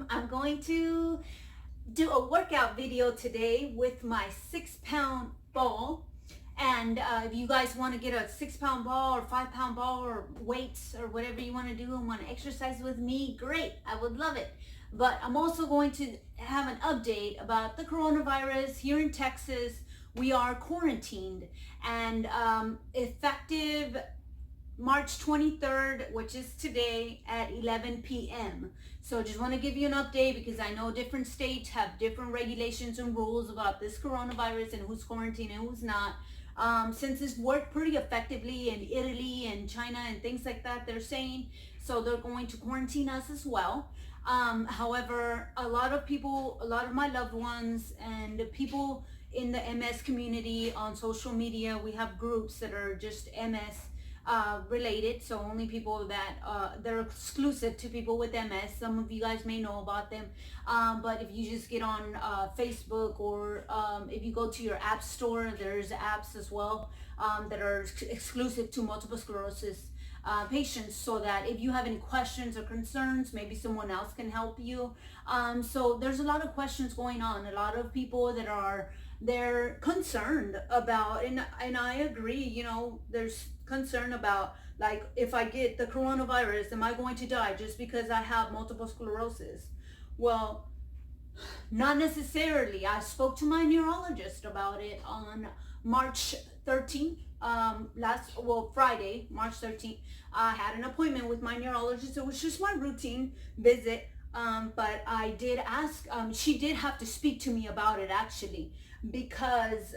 I'm going to do a workout video today with my 6 pound ball. And if you guys want to get a 6 pound ball or 5 pound ball or weights or whatever you want to do and want to exercise with me, great. I would love it. But I'm also going to have an update about the coronavirus here in Texas. We are quarantined and effective March 23rd, which is today at 11 p.m. So just want to give you an update because I know different states have different regulations and rules about this coronavirus and who's quarantined and who's not. Since it's worked pretty effectively in Italy and China and things like that, they're saying, so they're going to quarantine us as well. However, a lot of people, a lot of my loved ones and people in the MS community on social media, we have groups that are just MS related, so only people that they're exclusive to people with MS. Some of you guys may know about them, but if you just get on Facebook or if you go to your app store, there's apps as well that are exclusive to multiple sclerosis patients, so that if you have any questions or concerns, maybe someone else can help you. So there's a lot of questions going on, a lot of people that are they're concerned about, and I agree, you know, there's concern about, like, if I get the coronavirus, am I going to die just because I have multiple sclerosis? Well, not necessarily. I spoke to my neurologist about it on March 13th, Friday, March 13th. I had an appointment with my neurologist. It was just my routine visit, but I did ask, she did have to speak to me about it actually, because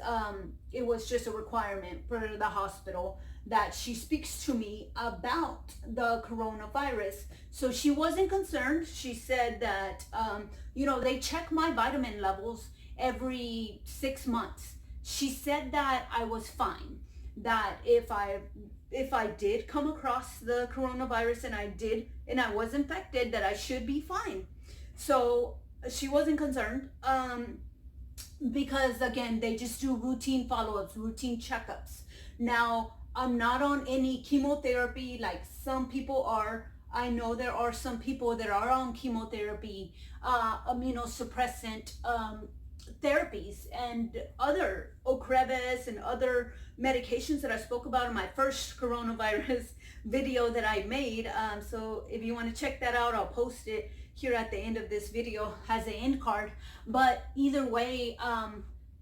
it was just a requirement for the hospital that she speaks to me about the coronavirus. So she wasn't concerned. She said that, you know, they check my vitamin levels every 6 months. She said that I was fine, that if I did come across the coronavirus and I was infected, that I should be fine. So she wasn't concerned. Because again, they just do routine follow-ups, routine checkups. Now, I'm not on any chemotherapy like some people are. I know there are some people that are on chemotherapy, immunosuppressant therapies and other Ocrevus and other medications that I spoke about in my first coronavirus video that I made. So if you want to check that out, I'll post it here at the end of this video as an end card. But either way,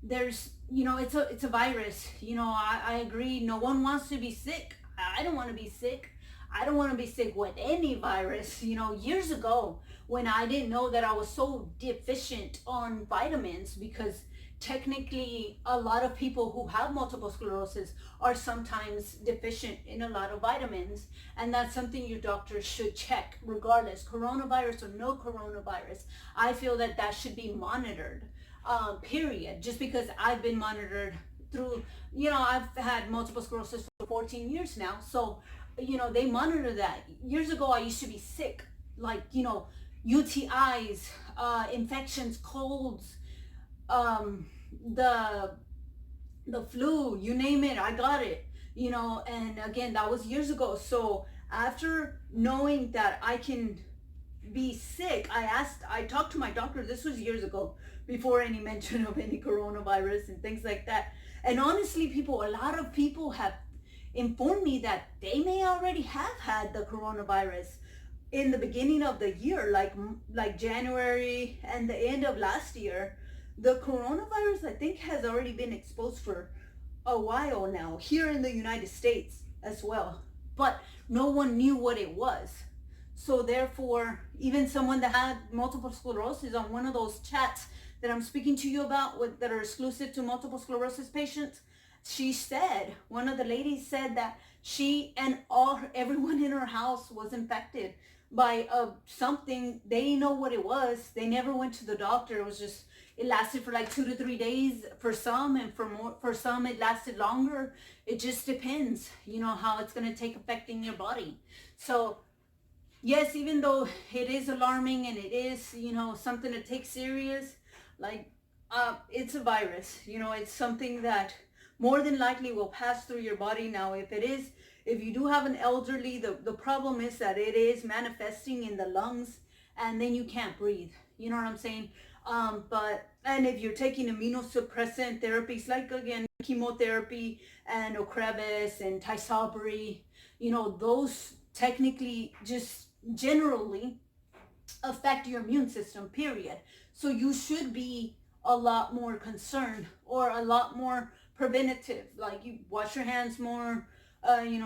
there's, you know, it's a virus. You know, I agree, no one wants to be sick. I don't want to be sick. I don't want to be sick with any virus. You know, years ago when I didn't know that I was so deficient on vitamins, because technically a lot of people who have multiple sclerosis are sometimes deficient in a lot of vitamins, and that's something your doctor should check regardless, coronavirus or no coronavirus. I feel that that should be monitored, period. Just because I've been monitored through, you know, I've had multiple sclerosis for 14 years now, so you know, they monitor that. Years ago I used to be sick, like, you know, UTIs, infections, colds, the flu, you name it, I got it, you know. And again, that was years ago. So after knowing that I can be sick, I talked to my doctor. This was years ago, before any mention of any coronavirus and things like that. And honestly, a lot of people have informed me that they may already have had the coronavirus in the beginning of the year, like January and the end of last year. The coronavirus, I think, has already been exposed for a while now here in the United States as well, but no one knew what it was. So therefore, even someone that had multiple sclerosis, on one of those chats that I'm speaking to you about that are exclusive to multiple sclerosis patients, she said, one of the ladies said that she and everyone in her house was infected by something. They didn't know what it was. They never went to the doctor. It was just, it lasted for like 2 to 3 days for some, and for some it lasted longer. It just depends, you know, how it's going to take affecting your body. So yes, even though it is alarming and it is, you know, something to take serious, like it's a virus, you know, it's something that more than likely will pass through your body. Now, if you do have an elderly, the problem is that it is manifesting in the lungs and then you can't breathe. You know what I'm saying? And if you're taking immunosuppressant therapies like, again, chemotherapy and Ocrevus and Tysabri, those technically just generally affect your immune system, period. So you should be a lot more concerned or a lot more preventative, like you wash your hands more,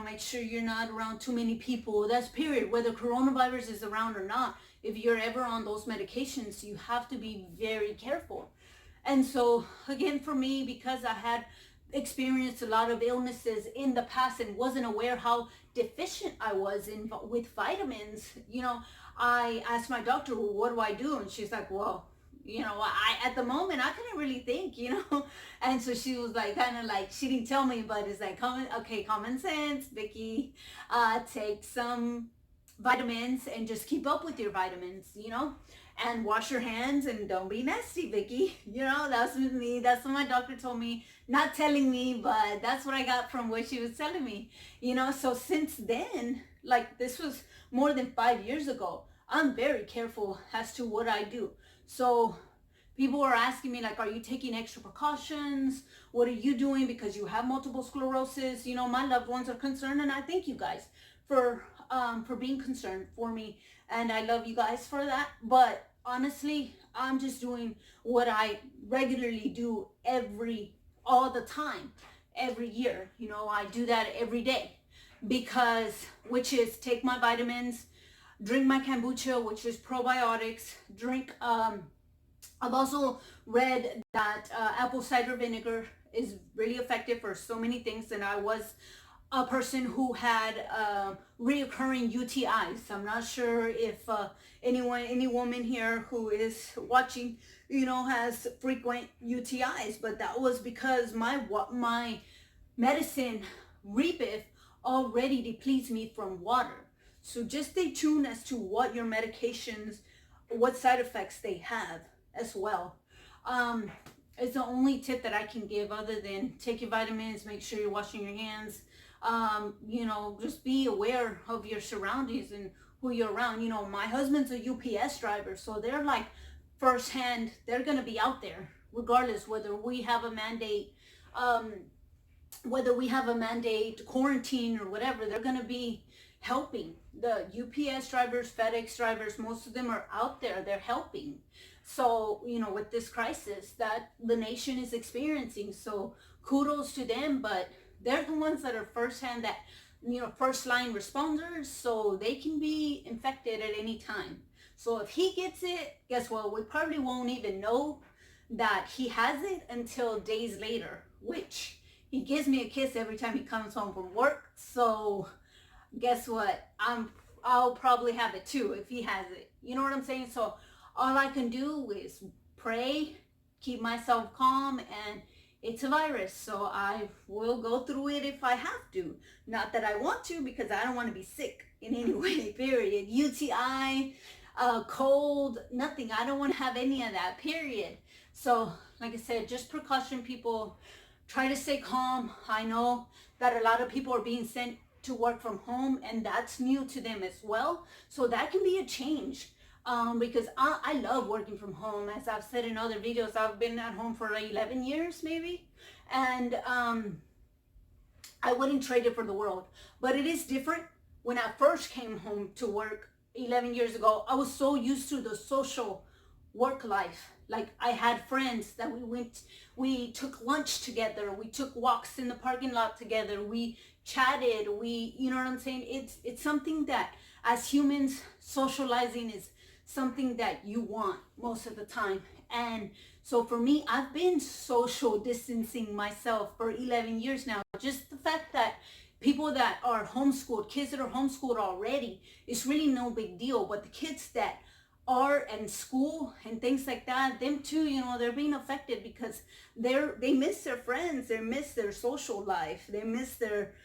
make sure you're not around too many people. That's period, whether coronavirus is around or not. If you're ever on those medications, you have to be very careful. And so again, for me, because I had experienced a lot of illnesses in the past and wasn't aware how deficient I was with vitamins, I asked my doctor, well, what do I do? And she's like, well, I at the moment I couldn't really think, and so she was like, kind of like, she didn't tell me, but it's like, common sense, Vicky, take some vitamins and just keep up with your vitamins, and wash your hands and don't be nasty, Vicky. That's with me. That's what my doctor told me. Not telling me, but that's what I got from what she was telling me. So since then, like this was more than 5 years ago, I'm very careful as to what I do. So people are asking me like, are you taking extra precautions? What are you doing because you have multiple sclerosis? My loved ones are concerned, and I thank you guys for being concerned for me, and I love you guys for that. But honestly, I'm just doing what I regularly do all the time, every year. I do that every day, which is take my vitamins, drink my kombucha, which is probiotics, I've also read that apple cider vinegar is really effective for so many things, and I was a person who had reoccurring UTIs. I'm not sure if any woman here who is watching, has frequent UTIs, but that was because my medicine, Rebif, already depletes me from water. So just stay tuned as to what your medications, what side effects they have as well. It's the only tip that I can give, other than take your vitamins, make sure you're washing your hands, just be aware of your surroundings and who you're around. My husband's a UPS driver, so they're like firsthand, they're going to be out there regardless whether we have a mandate, quarantine or whatever. They're going to be helping. The UPS drivers, FedEx drivers, most of them are out there, they're helping. So, with this crisis that the nation is experiencing, so kudos to them, but they're the ones that are firsthand, that, first line responders, so they can be infected at any time. So if he gets it, guess what? We probably won't even know that he has it until days later, which he gives me a kiss every time he comes home from work. So guess what? I'll probably have it too if he has it. You know what I'm saying? So all I can do is pray, keep myself calm, and it's a virus, so I will go through it if I have to. Not that I want to, because I don't want to be sick in any way, period. UTI, cold, nothing. I don't want to have any of that, period. So, like I said, just precaution, people. Try to stay calm. I know that a lot of people are being sent to work from home, and that's new to them as well. So that can be a change. Because I love working from home. As I've said in other videos, I've been at home for like 11 years maybe, and I wouldn't trade it for the world. But it is different. When I first came home to work 11 years ago, I was so used to the social work life. Like, I had friends that we took lunch together, we took walks in the parking lot together, we chatted, you know what I'm saying? It's something that, as humans, socializing is something that you want most of the time. And so for me, I've been social distancing myself for 11 years now. Just the fact that people that are homeschooled, kids that are homeschooled already, it's really no big deal. But the kids that are in school and things like that, them too, they're being affected, because they miss their friends, they miss their social life, they miss their,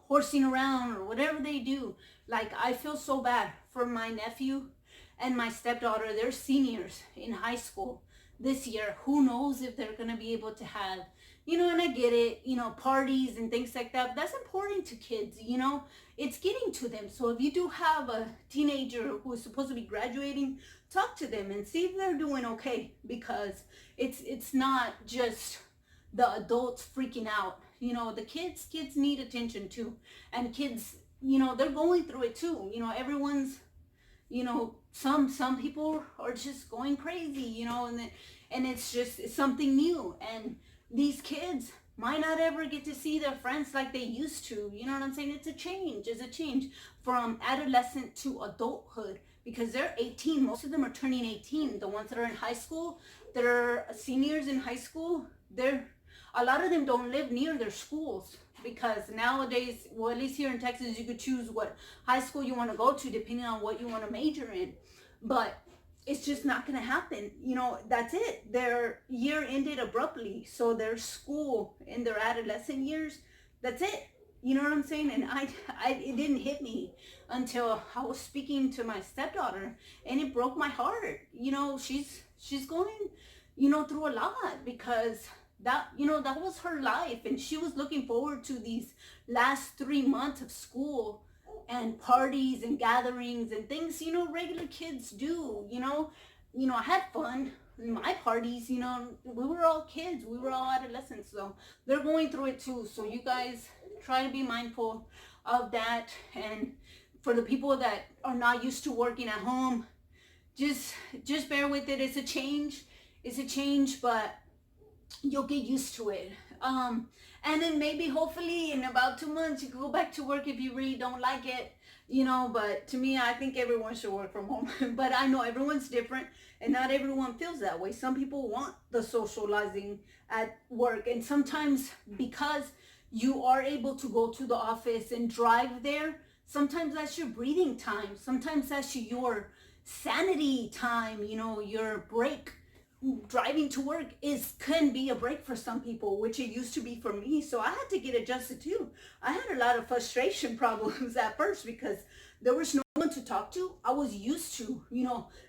horsing around or whatever they do. Like, I feel so bad for my nephew and my stepdaughter. They're seniors in high school this year. Who knows if they're going to be able to have and I get it, parties and things like that. But that's important to kids, it's getting to them. So if you do have a teenager who is supposed to be graduating, talk to them and see if they're doing okay, because it's not just the adults freaking out. The kids need attention too, and kids, they're going through it too. Everyone's, some people are just going crazy, and it's something new, and these kids might not ever get to see their friends like they used to. You know what I'm saying? It's a change from adolescent to adulthood, because they're 18. Most of them are turning 18. The ones that are in high school, that are seniors in high school, a lot of them don't live near their schools, because nowadays, well, at least here in Texas, you could choose what high school you want to go to depending on what you want to major in. But it's just not going to happen. That's it. Their year ended abruptly. So their school in their adolescent years, that's it. You know what I'm saying? And it didn't hit me until I was speaking to my stepdaughter, and it broke my heart. She's going, through a lot, because that was her life, and she was looking forward to these last 3 months of school and parties and gatherings and things, regular kids do. I had fun in my parties. We were all kids, we were all adolescents, so they're going through it too. So you guys try to be mindful of that. And for the people that are not used to working at home, just bear with it. It's a change, but you'll get used to it. And then maybe, hopefully, in about 2 months, you can go back to work if you really don't like it, but to me, I think everyone should work from home. But I know everyone's different, and not everyone feels that way. Some people want the socializing at work, and sometimes, because you are able to go to the office and drive there, sometimes that's your breathing time. Sometimes that's your sanity time, your break. Driving to work can be a break for some people, which it used to be for me. So I had to get adjusted too. I had a lot of frustration problems at first, because there was no one to talk to. I was used to,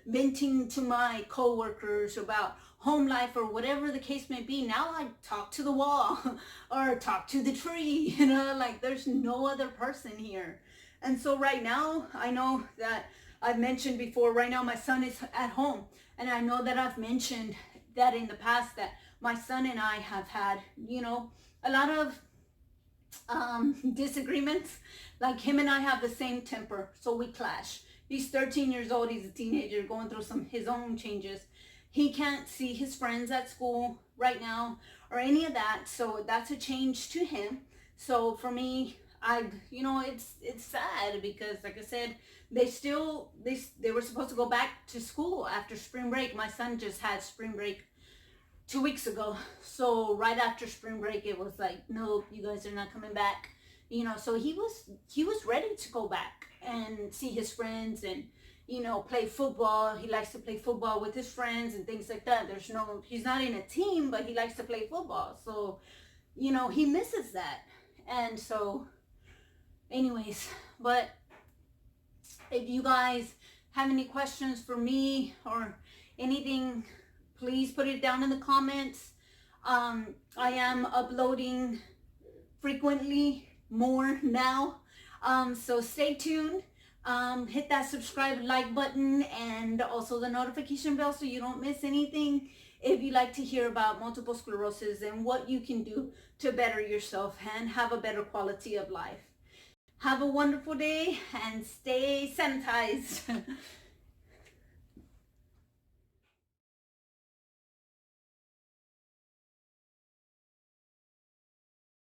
venting to my coworkers about home life or whatever the case may be. Now I talk to the wall or talk to the tree, like there's no other person here. And so right now, I know that I've mentioned before, right now my son is at home. And I know that I've mentioned that in the past, that my son and I have had, a lot of disagreements. Like, him and I have the same temper, so we clash. He's 13 years old. He's a teenager going through his own changes. He can't see his friends at school right now or any of that. So that's a change to him. So for me, it's sad, because like I said, they were supposed to go back to school after spring break. My son just had spring break 2 weeks ago. So right after spring break, it was like, no, you guys are not coming back. So he was ready to go back and see his friends and, play football. He likes to play football with his friends and things like that. He's not in a team, but he likes to play football. So, he misses that. And so, anyways, but if you guys have any questions for me or anything, please put it down in the comments. I am uploading frequently more now, so stay tuned. Hit that subscribe, like button, and also the notification bell so you don't miss anything. If you like to hear about multiple sclerosis and what you can do to better yourself and have a better quality of life. Have a wonderful day and stay sanitized.